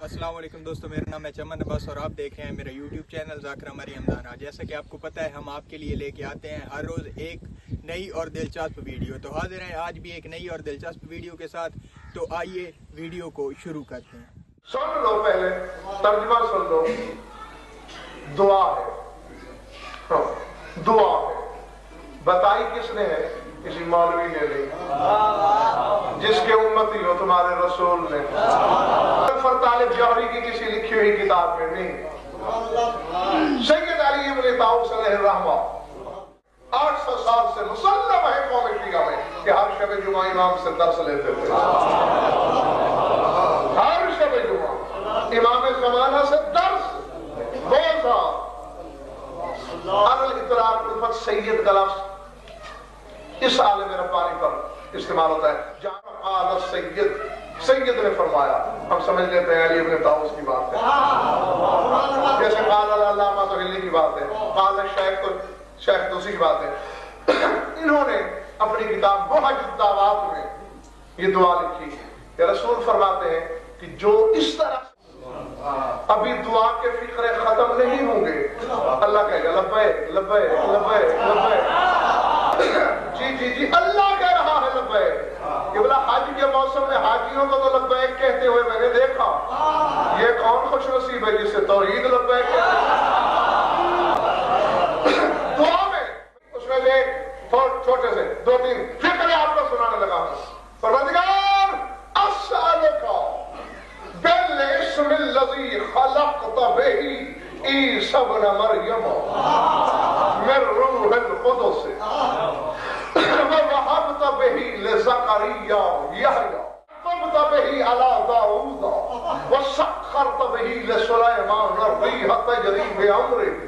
अस्सलाम वालेकुम दोस्तों, मेरा नाम है चमन अब्बास और आप देख रहे हैं मेरा यूट्यूब चैनल ज़ाकिर मरियम दाना। जैसा कि आपको पता है हम आपके लिए लेके आते हैं हर रोज़ एक नई और दिलचस्प वीडियो। तो हाजिर हैं आज भी एक नई और दिलचस्प वीडियो के साथ। तो आइए वीडियो को शुरू करते हैं। सुन लो, पहले तर्जुमा सुन लो। दुआ है, दुआ है। बताई किसने है? किसी मौलवी ने नहीं, जिसके उम्मती हो तुम्हारे रसूल ने। तालिब जौहरी की किसी लिखी हुई किताब में नहीं। सैयद अली इब्न ताऊस अलैहिर्रहमा 800 साल से मुसल्लम है कौम शिया में कि हर शब जुमा इमाम से दर्स लेते थे। हर शब जुमा इमाम ज़माना से दर्स। रोजा अल इतराक उल्फत सैयद का लफ्ज़ इस आलम रब्बानी पर इस्तेमाल होता है। जहाँ सैयद ने फरमाया, हम समझ लेते हैं अली इब्न ताऊस की बात है, जैसे अल्लामा तो हिल्ली की बात है, शेख तो उसी की बात है। इन्होंने अपनी किताब बहुत दावात में ये दुआ लिखी कि रसूल फरमाते हैं कि जो इस तरह अभी दुआ के फिक्रे खत्म नहीं होंगे, अल्लाह कहेगा लब्बैक लब्बैक लब्बैक लब्बैक। जी अल्लाह कह रहा है लब्बैक। कि बोला हज के मौसम में हाजियों को तो लब्बैक कहते हुए मैंने देखा, ये कौन खुश नसीब है जिससे तौहीद लब्बैक कहते हैं। दुआ में उसमें से छोटे से 2-3 फिक्रे आपको सुनाने लगा। परवरदिगार अस्सअलुका बिल इस्मिल्लज़ी खलक़त बिही ईसा इब्न मरियम मिन रूहिल क़ुदस ववहबत बिही लिज़करिया यहया वक़फ़त बिही अला दाऊद वसख़ख़रत बिही लिसुलैमान अर्रीह तजरी बिअम्रिही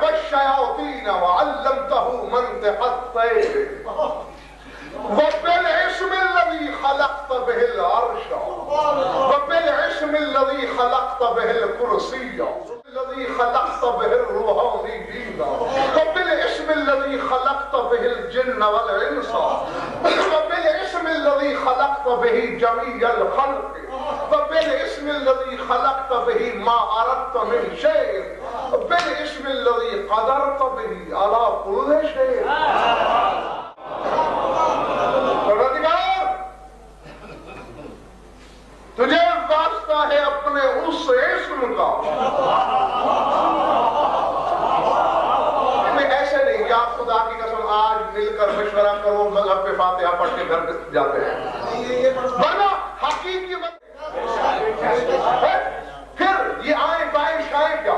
वश्शयातीन वअल्लमतहु मंतिक़त तैर वबिल इस्मिल्लज़ी खलक़त बिहिल अर्श वबिल इस्मिल्लज़ी खलक़त बिहिल कुर्सिय्य वल्लज़ी खलक़त बिहिर रूहानिय्यीन वबिल इस्मिल्लज़ी खलक़त बिहिल जिन्न वल इंस वबिल इस्मिल्लज़ी खलक़त बिही जमीअल खल्क़ वबिल इस्मिल्लज़ी खलक़त बिही मा अरदत मिन शै'इन वबिल इस्मिल्लज़ी क़दरत बिही अला कुल्लि शै'इन। तुझे वास्ता है अपने उस इस्म का। ऐसे नहीं कि आप खुदा की कसम आज मिलकर मशवरा करो, मजहब पे फातिहा पढ़ के घर जाते हैं, वरना हकीकी फिर ये आए बाएं शाएं क्या?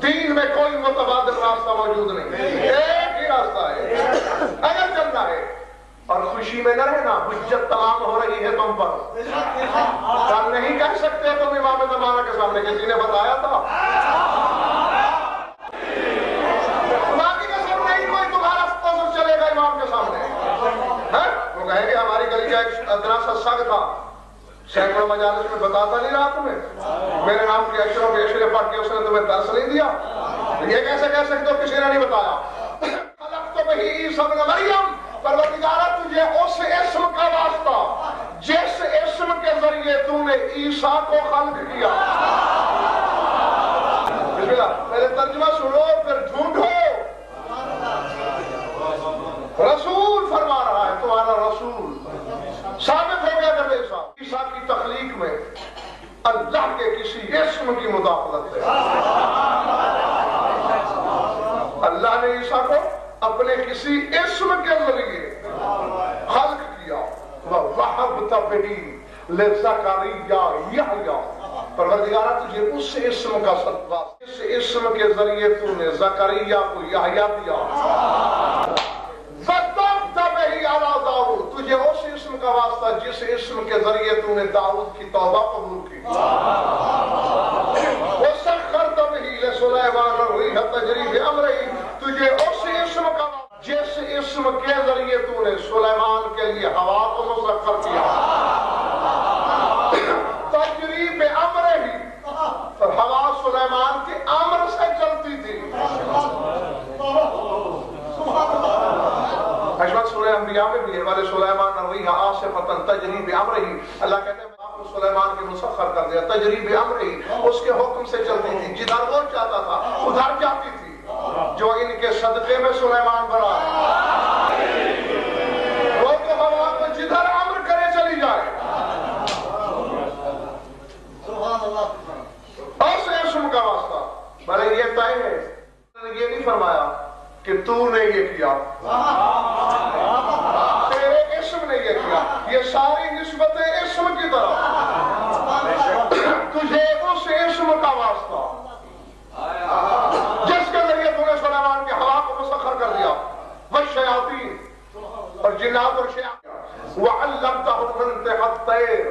दीन में कोई मुतबादिल रास्ता मौजूद नहीं, एक ही रास्ता है। अगर चलना है और खुशी में न रहना, हुज्जत तमाम हो रही है तुम पर। कल नहीं कह सकते तुम इमाम ज़माना के सामने किसी ने बताया था। बाकी कसम नहीं कोई तुम्हारा कौन चलेगा इमाम के सामने है? वो कहेंगे हमारी गली का एक अदना सा सग था, सैकड़ों मजालिस में बताता नहीं रहा तुम्हें, मेरे नाम की अशरों के अशरे पढ़ के उसने तुम्हें दर्स नहीं दिया। ये कैसे कह सकते हो किसी ने नहीं बताया? खलक़त बिही ईसा इब्न मरियम, परवरदिगारा तुझे उस इस्म का वास्ता जिस इस्म के जरिए तूने ईसा को खल्क किया। बिस्मिल्लाह, पहले तर्जुमा सुनो फिर ढूंढो। रसूल फरमा रहा है, तुम्हारा रसूल साबित हो गया जब ईसा की तख्लीक में अल्लाह के किसी इस्म की मुदाखलत है। अल्लाह ने ईसा को अपने किसी इस्म के जरिए खल्क किया। ववहबत बिही लिज़करिया यहया, परवरदिगारा तुझे उस इस्म का सदका, इस इस्म के जरिए तूने ज़करिया को यहया दिया। वक़फ़त बिही अला दाऊद, तुझे उस इस्म का वास्ता जिस इस्म के जरिए तूने दाऊद की तौबा कबूल की। वसख़ख़रत बिही लिसुलैमान अर्रीह तजरी बिअम्रिही, तुझे उस इस्म का जिस इस्म के जरिए तूने सुलेमान के लिए हवा को मुसख्खर किया। तजरी बिअम्रिही, हवा सुलेमान के अम्र से चलती थी। सूरह अंबिया में भी है, वाले सुलेमान अर्रीह आसिफतन तजरी बिअम्रिही, अल्लाह कहते हैं سلیمان کے مسخر کر دیا، تجریب امر ہی اس کے حکم سے چلتی تھی، جدھر وہ چاہتا تھا ادھر جاتی تھی، جو ان کے صدقے میں سلیمان بنا وہ تو ہوا کو جدھر امر کرے چلی جائے۔ ایسے اسم کا واسطہ بھلے یہ طے ہے، یہ نہیں فرمایا کہ تو نے یہ کیا، تیرے اسم نے یہ کیا، یہ ساری نسبتیں اسم کی طرف، تجھے اس اسم کا واسطہ جس کے ذریعے تو نے سلیمان کے ہوا کو مسخر کر دیا، والشیاطین اور جنات اور شیاطین، وعلمتہ منطق الطیر،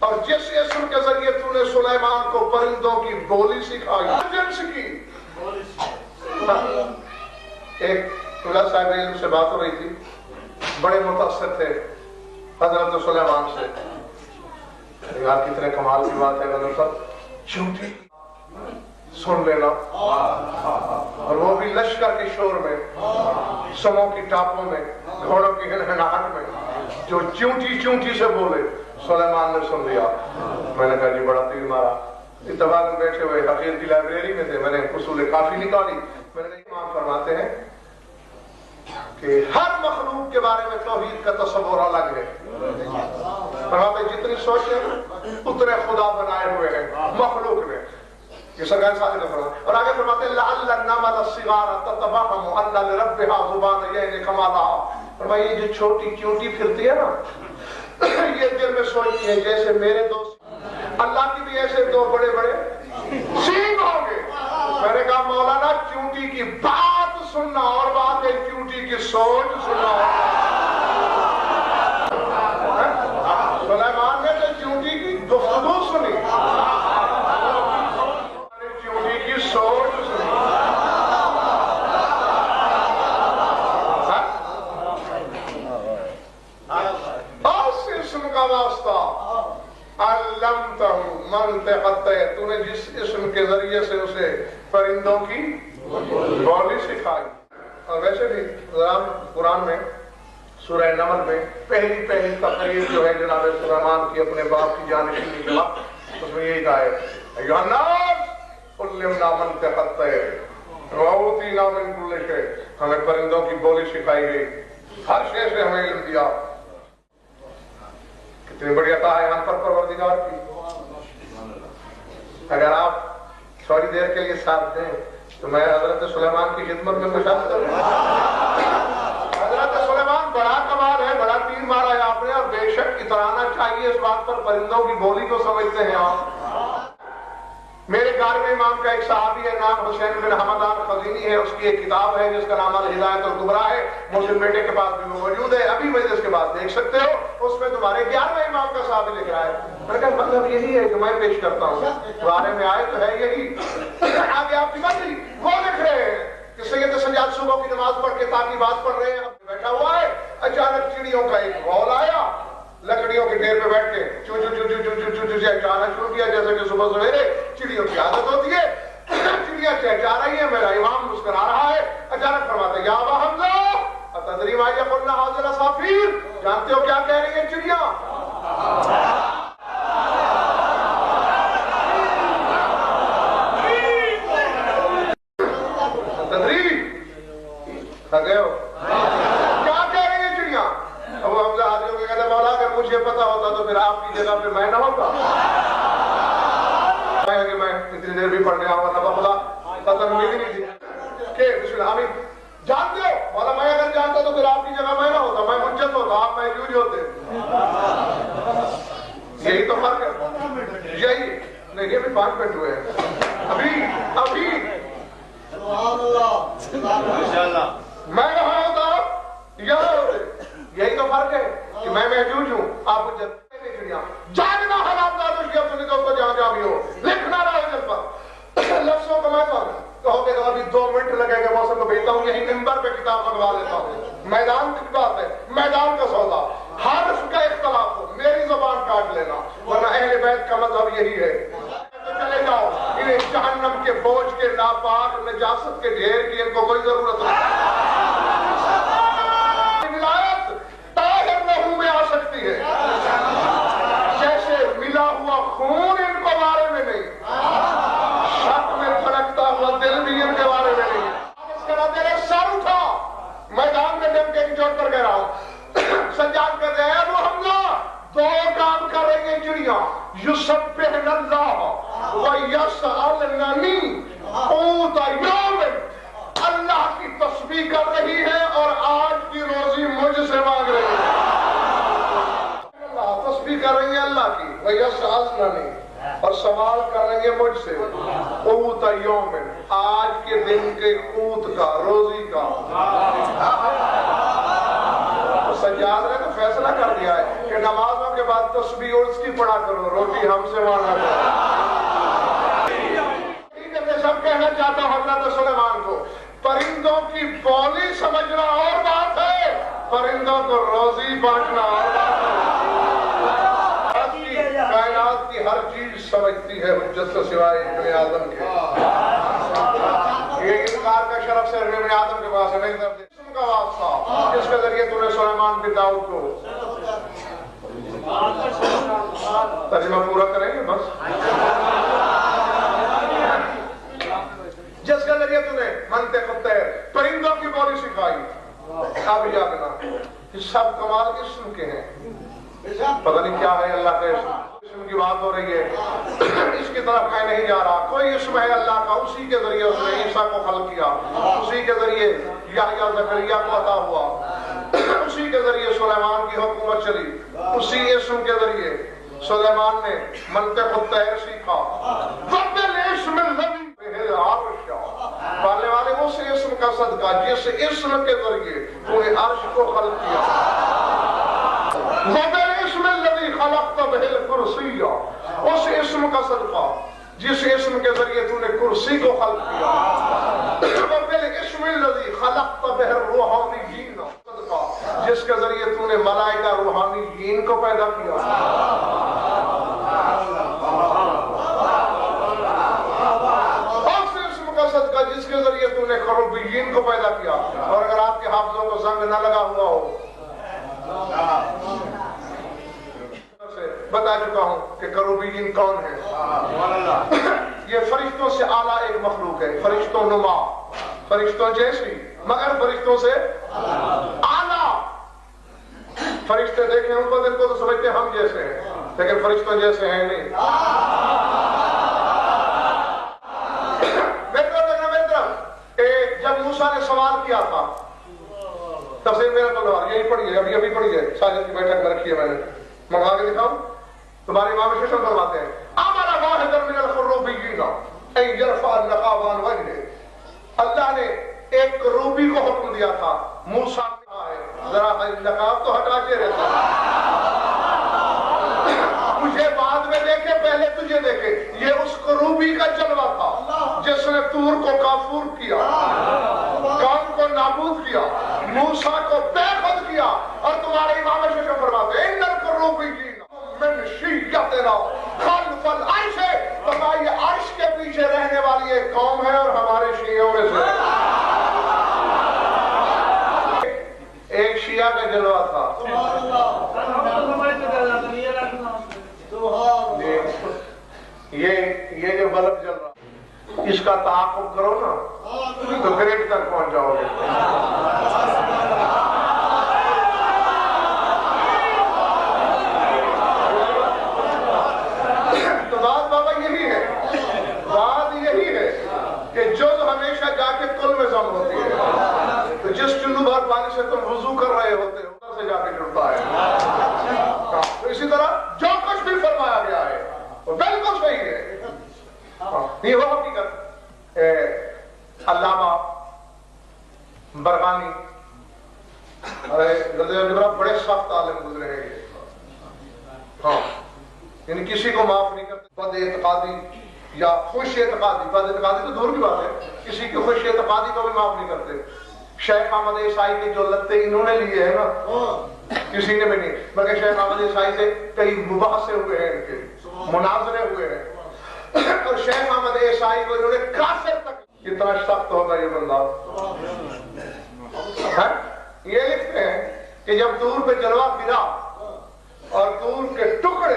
اور جس اسم کے ذریعے تو نے سلیمان کو پرندوں کی بولی سکھائی، جنس کی۔ ایک اللہ صاحب علم سے بات ہو رہی تھی، بڑے متاثر تھے حضرت سلیمان سے، یار کتنے کمال کی بات ہے حضرت صاحب، چونٹی سن لینا، اور وہ بھی لشکر کے شور میں، سموں کی ٹاپوں میں، گھوڑوں کی ہنہناہٹ میں، جو چونٹی چونٹی سے بولے، سلیمان نے سن لیا۔ میں نے کہا جی بڑا تیر مارا، اتفاق بیٹھے ہوئے حقیر کی لائبریری میں تھے، میں نے اصول کافی نکالی، میں نے امام فرماتے ہیں کہ ہر مخلوق کے بارے میں توحید کا تصور الگ ہے، فرماتے ہیں جتنی سوچیں اتنے خدا بنائے ہوئے ہیں مخلوق میں، یہ سرکار صادق نے فرمایا، اور آگے فرماتے ہیں لعل النمل الصغار تتبهم ان لربها ذبان كما لها، فرمایا یہ جو چھوٹی چونٹی پھرتی ہے نا، یہ دل میں سوچتی ہے جیسے میرے دوست اللہ کی بھی ایسے دو بڑے بڑے سینگ ہوں گے۔ میں نے کہا مولانا چونٹی کی بات سننا اور بات ہے چونٹی کی سوچ سننا، سلیمان نے تو چونٹی کی گفتگو سنی، چونٹی کی سوچ سنی۔ اس اسم کا واسطہ علمتہ منطق الطیر، تو نے جس اسم کے ذریعے سے اسے پرندوں کی بولی سکھائی۔ اور ویسے بھی قرآن میں سورہ نمل میں پہلی تقریر جو ہے جناب سلیمان کی اپنے باپ کی جانشینی کے وقت، اس میں یہی کہا ہے ایھا الناس علمنا منطق الطیر وأوتینا من کل شیء، ہمیں پرندوں کی بولی سکھائی گئی، ہر شے سے ہمیں علم دیا۔ کتنی بڑی عطا ہے ہم پر پروردگار کی۔ اگر آپ تھوڑی دیر کے لیے ساتھ دیں تو میں حضرت سلیمان کی خدمت میں مشاہدہ کروں۔ حضرت سلیمان بڑا کمال ہے، بڑا تیر مارا ہے آپ نے، اور بے شک اترانا چاہیے اس بات پر، پرندوں کی بولی کو سمجھتے ہیں آپ۔ میرے گھر میں امام کا ایک صحابی ہے، نام حسین بن حمدان خزینی ہے، اس کی ایک کتاب ہے جس کا نام الہدایۃ الکبریٰ ہے، مسلم بیٹے کے پاس بھی موجود ہے، ابھی مجلس کے بعد دیکھ سکتے ہو، اس میں تمہارے 11ویں امام کا صحابی لکھ رہا ہے۔ میں نے کہا مطلب یہی ہے کہ میں پیش کرتا ہوں، بارے میں آئے تو ہے یہی، آگے آپ کی مرضی، وہ لکھ رہے ہیں کہ سید سجاد صبح کی نماز پڑھ کے تاکہ بات پڑھ رہے ہیں، بیٹھا ہوا ہے، اچانک چڑیوں کا ایک غول آیا، لکڑیوں کے ڈھیر پہ بیٹھ کے چو چو چو چو چو چو چو چو چہچانا شروع کیا، جیسے کہ صبح سویرے چڑیوں کی عادت ہوتی ہے، چڑیاں چہچا رہی ہیں، میرا امام مسکرا رہا ہے، اچانک فرماتا ہے یا ابا حمزہ اتدری ما یقولن ھذا العصافیر، جانتے ہو کیا کہہ رہی ہیں چڑیاں؟ تدری گئے ہو کیا کہہ رہی ہیں چڑیاں؟ ابو حمزہ حاضر ہو کے کہتے مولا اگر مجھے پتا ہوتا تو پھر آپ کی جگہ پہ میں نہ ہوتا، کہ میں اتنی دیر بھی پڑھ گیا ہوں، نبا خدا قدر امید ہی نہیں تھی کہ بسم اللہ آمین۔ جانتے ہو مولا میں اگر جانتا تو پھر آپ کی جگہ میں نہ ہوتا، میں حجت ہوتا، آپ محجوج ہوتے۔ یہی تو فرق ہے، یہی نہیں ابھی 5 منٹ ہوئے ہیں، ابھی میں یہاں ہوتا یہاں ہوتے، یہی تو فرق ہے کہ میں محجوج ہوں، آپ حجت۔ جاننا حرام دادش کی اپنی دوستوں جہاں جہاں بھی ہو، لکھنا رہا ہے جب پر لفظوں کو میں کہو گے تو ابھی 2 منٹ لگے گا، موسم کو بھیجتا ہوں، یہی ممبر پہ کتاب منگوا لیتا ہوں۔ میدان کی بات ہے، میدان کا سودا، حرف کا اختلاف ہو، میری زبان کاٹ لینا، ورنہ اہل بیت کا مذہب یہی ہے۔ تو چلے جاؤ، انہیں جہنم کے بوجھ کے ناپاک نجاست کے ڈھیر کی ان کو کوئی ضرورت نہیں۔ ولایت طاہر لہو میں آ سکتی ہے، جیسے ملا ہوا बकरियां युसब्बिहन अल्लाह व यसअलननी क़ूत यौमिन, अल्लाह की तस्बीह कर रही है और आज की रोजी मुझसे मांग रही है। तस्बीह कर रही है अल्लाह की, व यसअलननी, और सवाल कर रही है मुझसे क़ूत यौमिन, आज के दिन के क़ूत का, रोजी का। सज्जाद ने तो फैसला कर दिया है कि नमाजों के बाद तस्बीह उसकी पढ़ा करो, रोटी हमसे मांगा करो। मैं सब कहना चाहता हूँ हज़रत सुलेमान को, परिंदों की बोली समझना और बात है, परिंदों को रोजी बांटना और बात है। कायनात की हर चीज समझती है हुज्जत से सिवाय इब्ने आदम के। ये इनकार का शरफ से इब्ने आदम के पास है, नहीं करते। का वास्ता जिसके जरिए तूने सुलेमान बिन दाऊद को, तर्जुमा पूरा करेंगे बस, जिसके जरिए तूने मंतिक़ तैर, परिंदों की बोली सिखाई। अब जागना, ये सब कमाल इस्म के हैं, पता नहीं क्या है अल्लाह के इस्म की बात हो रही है, इसकी तरफ मैं नहीं जा रहा। कोई इस्म है अल्लाह का, उसी के जरिए उसने ईसा को खल्क़ किया, उसी के जरिए याह्या ज़करिया को अता हुआ, उसी के जरिए सुलेमान की हुकूमत चली, उसी इस्म के जरिए सुलेमान ने मंतिक़ तैर सीखा। पालने वाले उस इस्म का सदका जिस इस्म के जरिए तूने अर्श को खल्क़ किया। उस इस्म का सदका जिस इस्म के जरिए तूने कुर्सी को खल्क़ किया। जिसके जरिए तूने मलाइका रूहानी जीन को पैदा किया। उस इस्म का सदका जिसके जरिए तूने खरूबीन को पैदा किया। और अगर आपके हाफिज़ों को जंग न लगा हुआ हो, बता चुका हूं कि करूबीन कौन है। ये फरिश्तों से आला एक मखलूक है, फरिश्तों नुमा, फरिश्तों जैसी मगर फरिश्तों से आला। फरिश्ते देखें उनको देखो तो समझते हम जैसे हैं, लेकिन फरिश्तों जैसे हैं नहीं। जब मूसा ने सवाल किया था, तफसीर मेरा तलवार यही पढ़ी है, अभी पढ़ी है, साजिद की बैठक में रखी है, मैंने मंगा के दिखाऊं। तुम्हारे इमाम शेषम फरमाते हैं, अमरा वाहिदन मिनल खुर्रूबीयीन ऐ यरफा नकाब अन वजहे। अल्लाह ने एक करूबी को हुक्म दिया था, मूसा ने जरा नकाब तो हटा के रहता, मुझे बाद में देखे पहले तुझे देखे। ये उस करूबी का जलवा था जिसने तूर को काफूर किया, कौम को नाबूद किया, मूसा को बेखुद किया। और तुम्हारे इमाम शेषम फरमाते हैं, इन्नल करूबीयीन मिन शिय्यतिना खल्फल अर्श, ये अर्श के पीछे रहने वाली एक कौम है और हमारे शियों में से एक शिया का जलवा था। ये जो बल्ब जल रहा, इसका ताक़ुब करो ना तो ग्रेड तक पहुंच जाओगे। तो बात बाबा यही है, बात यही है कि जुज़ हमेशा जाके कुल में जम होती है। तो जिस चुल्लू भर पानी से तुम वुज़ू कर रहे होते हो उधर से जाके जुड़ता है। तो इसी तरह जो कुछ भी फरमाया गया है वो बिल्कुल सही है। ये वो हकीकत अल्लामा बरहानी बड़े सख्त आलिम गुजरे हैं। हाँ, यानी किसी को माफ नहीं करते। बद एतकादी या खुश एतकादी, बद एतकादी तो दूर की बात है, किसी की खुश एतकादी को भी माफ नहीं करते। शेख अहमद ईसाई के जो लत्ते इन्होंने लिए हैं ना, किसी ने भी नहीं, बल्कि शेख अहमद ईसाई से कई मुबाहसे हुए हैं, इनके मुनाजरे हुए हैं। और शेख अहमद ईसाई को इन्होंने काफिर तक, कितना सख्त होगा ये बंदा। ये लिखते हैं कि जब दूर पे जलवा गिरा और दूर के टुकड़े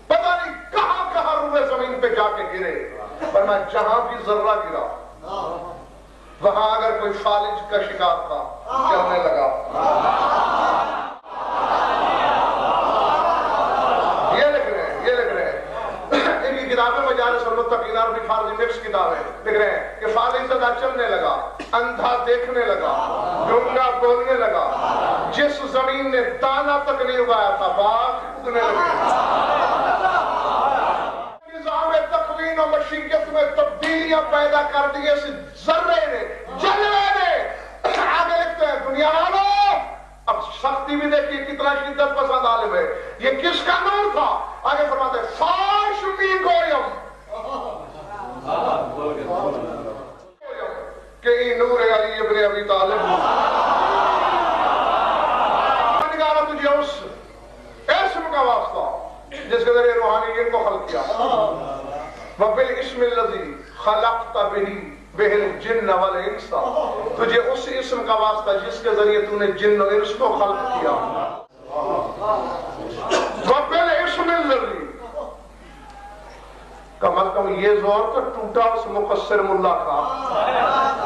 पता नहीं कहां कहां रुए जमीन पे जाके गिरे, पर मैं जहां भी जर्रा गिरा वहां अगर कोई फालिज का शिकार था चलने लगा। کتاب ہے مجالس المتقین عربی فارسی مکس کتاب ہے، لکھ رہے ہیں کہ فالح زدہ چلنے لگا، اندھا دیکھنے لگا، گونگا بولنے لگا، جس زمین نے دانہ تک نہیں اگایا تھا باغ اگنے لگے۔ نظام تکوین و مشیت میں تبدیلیاں پیدا کر دی اس ذرے نے، جلوے نے۔ آگے لکھتے ہیں دنیا والوں، اب سختی بھی دیکھیے کتنا شدت پسند عالم ہے، یہ کس کا نور تھا؟ آگے فرماتے ہیں فاش می گویم کہ ای نور علی ابن ابی طالب نگارا تجھے اس اسم کا واسطہ جس کے ذریعے روحانیت کو خلق کیا، وَبِالْإِسْمِ الَّذِي خَلَقْتَ بِهِ الْجِنَّ وَالْإِنسَ، تجھے اس اسم کا واسطہ جس کے ذریعے تو نے جن و انس کو خلق کیا، وَبِالْإِسْمِ الَّذِي کا مطلب یہ زور تو ٹوٹا اس مقصر ملا کا،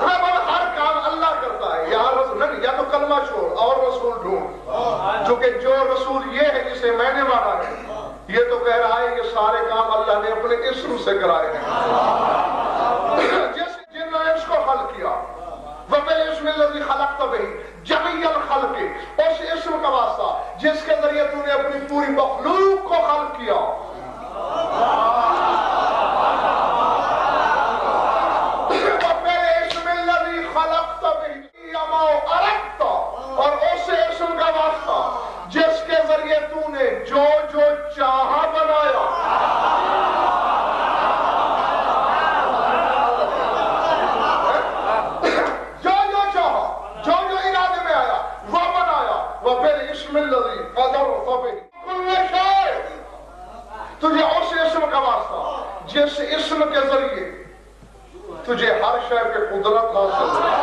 ہر کام اللہ کرتا ہے، یا تو کلمہ چھوڑ اور رسول ڈھونڈ، چونکہ جو رسول یہ ہے جسے میں نے مانا ہے، یہ تو کہہ رہا ہے کہ سارے کام اللہ نے اپنے اسم سے کرائے ہیں، جس جن نے اس کو خلق کیا، وَبِالْإِسْمِ الَّذِي خَلَقْتَ بِهِ جَمِيعَ الْخَلْقِ، اس اسم کا واسطہ جس کے ذریعے تو نے اپنی پوری مخلوق کو خلق کیا، وَبِالْإِسْمِ الَّذِي خَلَقْتَ بِهِ يَمَا أَرَدْتَ، اور اس اسم کا واسطہ جس کے ذریعے تو نے جو جو چاہا بنایا، وَبِالْإِسْمِ الَّذِي قَدَرْتَ بِهِ كُلَّ شَيْءٍ، تجھے اس اسم کا واسطہ جس اسم کے ذریعے تجھے ہر شے پہ قدرت حاصل ہے،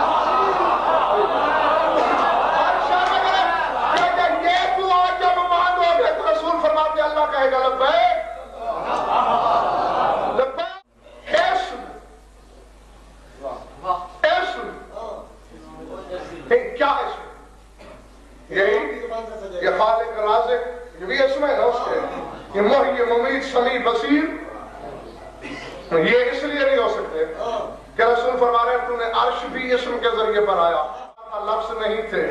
ہر شے پہ یہ تو آج جب مانو گے تو رسول فرماتے ہیں اللہ کہے گا لبیک لبیک، اسم کیا اسم؟ یہی یہ خالق رازق، یہ بھی اسم ہے نا اس کے، یہ محیی ممیت سمیع بصیر، یہ اس لیے نہیں ہو سکتے کہ رسول فرما رہے ہیں تو نے عرش بھی اسم کے ذریعے بنایا، لفظ نہیں تھے،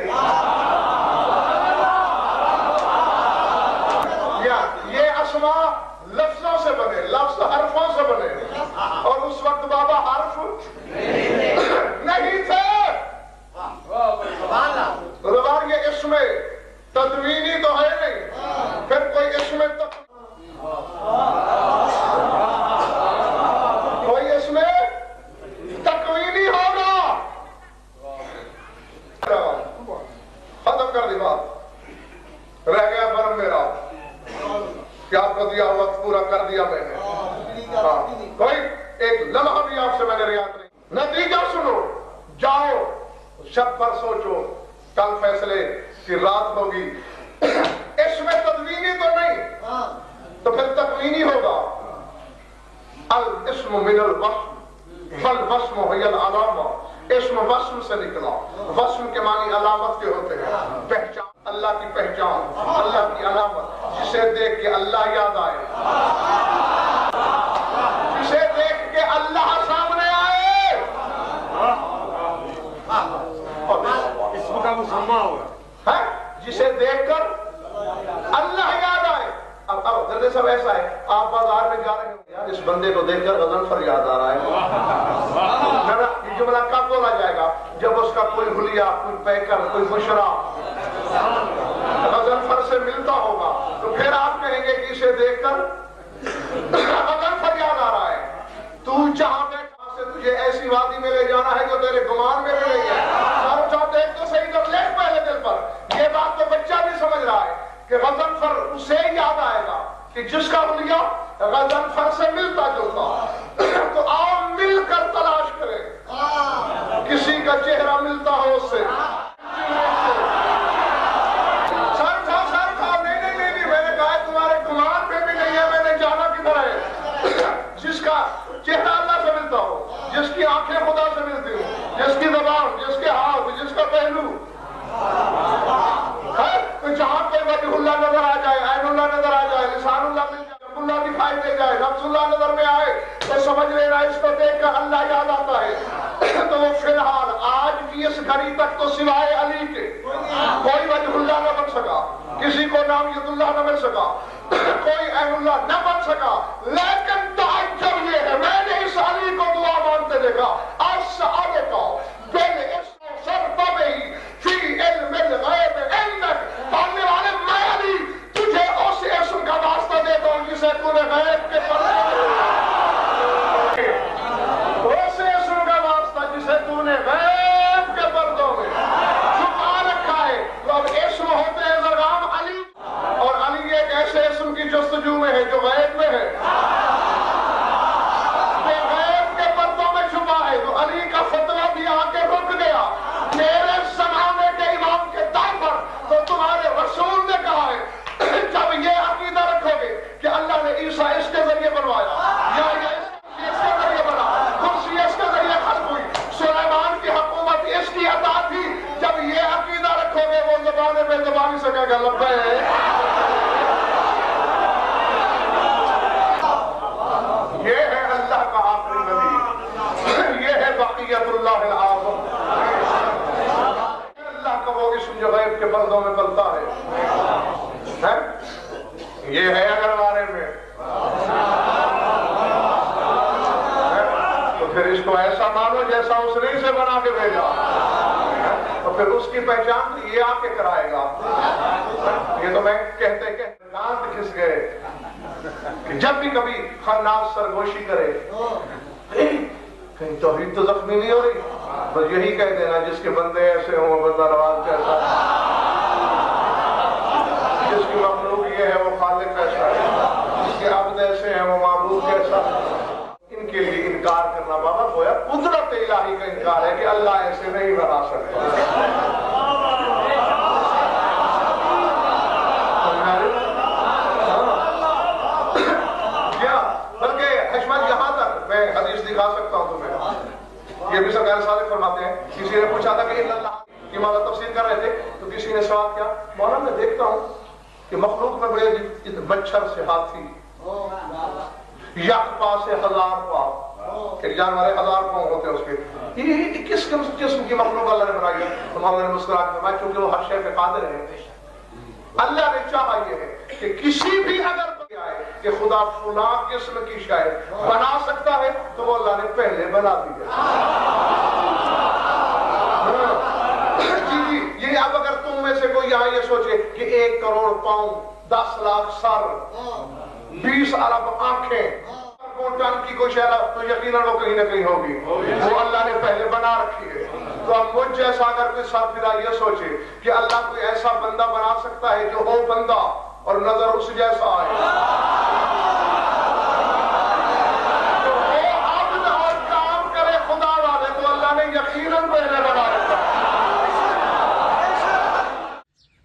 یہ اسماء لفظوں سے بنے، لفظ حرفوں سے بنے، اور اس وقت بابا حرف نہیں تھے، زبان یہ اسم تدوینی تو ہے نہیں، پھر کوئی اسم کوئی اسم تکوینی ہوگا، ختم کر دی بات، رہ گیا برم میرا کہ آپ کو دیا وقت پورا کر دیا میں نے، کوئی ایک لمحہ بھی آپ سے میں نے رعایت نہیں، نتیجہ سنو، جاؤ شب پر سوچو، کل فیصلے کی رات ہوگی، اس میں تدوینی تو نہیں تو پھر تکوینی ہوگا، الاسم من الوصم والوصم هي العلامہ، اسم وصم سے نکلا، وصم کے معنی علامت کے ہوتے ہیں، پہچان، اللہ کی پہچان، اللہ کی علامت، جسے دیکھ کے اللہ یاد آئے، جسے دیکھ کے اللہ سامنے آئے، اسم کا مسمہ ہوگا، جسے دیکھ کر اللہ یاد آئے۔ اب درد صاحب ایسا ہے، آپ بازار میں جا رہے ہیں، یار اس بندے کو دیکھ کر غضنفر یاد آ رہا ہے، یہ جملہ کب بولا جائے گا؟ جب اس کا کوئی حلیہ، کوئی پیکر، کوئی بشرا غضنفر سے ملتا ہوگا، تو پھر آپ کہیں گے کہ اسے دیکھ کر غضنفر یاد آ رہا ہے۔ تو جہاں بیٹھا سے تجھے ایسی وادی میں لے جانا ہے جو تیرے گمان میں بھی نہیں ہے، ساروں چاہتے ہیں تو صحیح کر لکھ پہلے دل پر، یہ بات تو بچہ بھی سمجھ رہا ہے کہ غضنفر اسے یاد آئے گا کہ جس کا حلیہ غضنفر سے ملتا جلتا، تو آؤ مل کر تلاش کریں، کسی کا چہرہ ملتا ہو اس سے، سر تھا، نہیں، میں نے کہا تمہارے گمان میں بھی نہیں ہے، میں نے جانا کدھر ہے، جس کا چہرہ اللہ سے ملتا ہو، جس کی آنکھیں خدا سے ملتی ہو، جس کی زبان، جس کے ہاتھ، جس کا پہلو، تو جہاں کوئی وجہ اللہ نظر آ جائے، عین اللہ نظر آ جائے، لسان اللہ مل جائے، اللہ کی दिखाई दे जाए, नफ्सुल्लाह नजर में आए, तो समझ लेना इसको देखकर अल्लाह याद आता है। तो वो फिलहाल आज की इस घड़ी तक तो सिवाय अली के कोई वजहुल्लाह न बन सका, किसी को नामियतुल्लाह न मिल सका, कोई अहमुल्लाह न बन सका। लेकिन ताज्जुब ये है, मैंने इस अली को दुआ मांगते देखा, अस्सअल का बिल इस्सर तबई फी इल्मिल गैब इन्नक, मानने वाले मैं अली तुझे उस इस्म का वास्ता देता हूं जिसे तूने गैब के पर्दे उस इस्म का वास्ता जिसे तूने गैब के पर्दों में छुपा रखा है। तो अब इस्म होते हैं ज़रगाम अली, और अली एक ऐसे इस्म की जस्तजू में है जो गैब में है, वो गैब के पर्दों में छुपा है। तो अली का फतवा भी आके रुक गया मेरे ज़माने के इमाम के दम पर। तो तुम्हारे रसूल ने कहा है जब ये अकीदा रखोगे कि अल्लाह ने ईसा इसके जरिए बनवाया, या इसके जरिए बना, कुर्सी इसके जरिए खत्म हुई, सुलेमान की हुकूमत इसकी अता थी, जब ये अकीदा रखोगे वो ज़बान पे ज़बानी सकेगा लब्बैक। ये है अल्लाह का आखिरी नबी, ये है बक़ियतुल्लाह आज़म, अल्लाह का वो इस्म जो गैब के पर्दों में पलता है? ये है अगर बारे में तो फिर इसको ऐसा मानो जैसा उसने इसे बना के भेजा, तो फिर उसकी पहचान तो ये आके कराएगा। ये तो मैं कहते दांत खिस गए कि जब भी कभी खन्नास सरगोशी करे कहीं तौहीद तो जख्मी नहीं हो रही, बस यही कह देना जिसके बंदे ऐसे हों बंदा नवाज कैसा, जिसकी मखलूक ये है वो खालिक कैसा है, जिसके अब्द ऐसे हैं वो माबूद कैसा। इनके लिए इनकार करना बाबा गोया कुदरत इलाही का इनकार है कि अल्लाह ऐसे नहीं बना सकता। क्या बल्कि हशमत यहाँ तक मैं हदीस दिखा सकता हूँ तुम्हें, ये भी सरकार सादिक फरमाते हैं। किसी ने पूछा था कि अल्लाह की मौला तफसीर कर रहे थे, तो किसी ने सवाल किया, मौला मैं देखता हूँ कि मखलूक में बड़े मच्छर से हाथी, यक पा से हजार पा, एक जानवर है 1000 पाँव होते हैं उसके, ये किस किस्म की मखलूक अल्लाह ने बनाई है? तो मौला ने मुस्कुरा के फरमाया क्योंकि वो हर शय पे कादिर है। अल्लाह ने चाहा ये है कि किसी भी अगर आए कि खुदा फुला किस्म की शय बना सकता है तो वो अल्लाह ने पहले बना दी है। जी ये अब अगर तुम में से कोई यहाँ ये सोचे कि 1 करोड़ पाँव, 10 लाख सर, 20 अरब आंखें, टन की कोई शैला, तो यकीनन वो कहीं ना कहीं होगी, वो अल्लाह ने पहले बना रखी है। तो अब मुझ जैसा अगर कोई साफिरा ये सोचे कि अल्लाह कोई ऐसा बंदा बना सकता है जो हो बंदा और नजर उस जैसा आए, तो वो अब्द और काम करे खुदा वाले, तो अल्लाह ने यकीनन पहले बना रखा।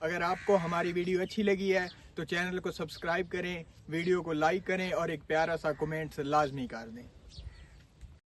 अगर आपको हमारी वीडियो अच्छी लगी है तो चैनल को सब्सक्राइब करें, वीडियो को लाइक करें और एक प्यारा सा कमेंट लाजमी कर दें।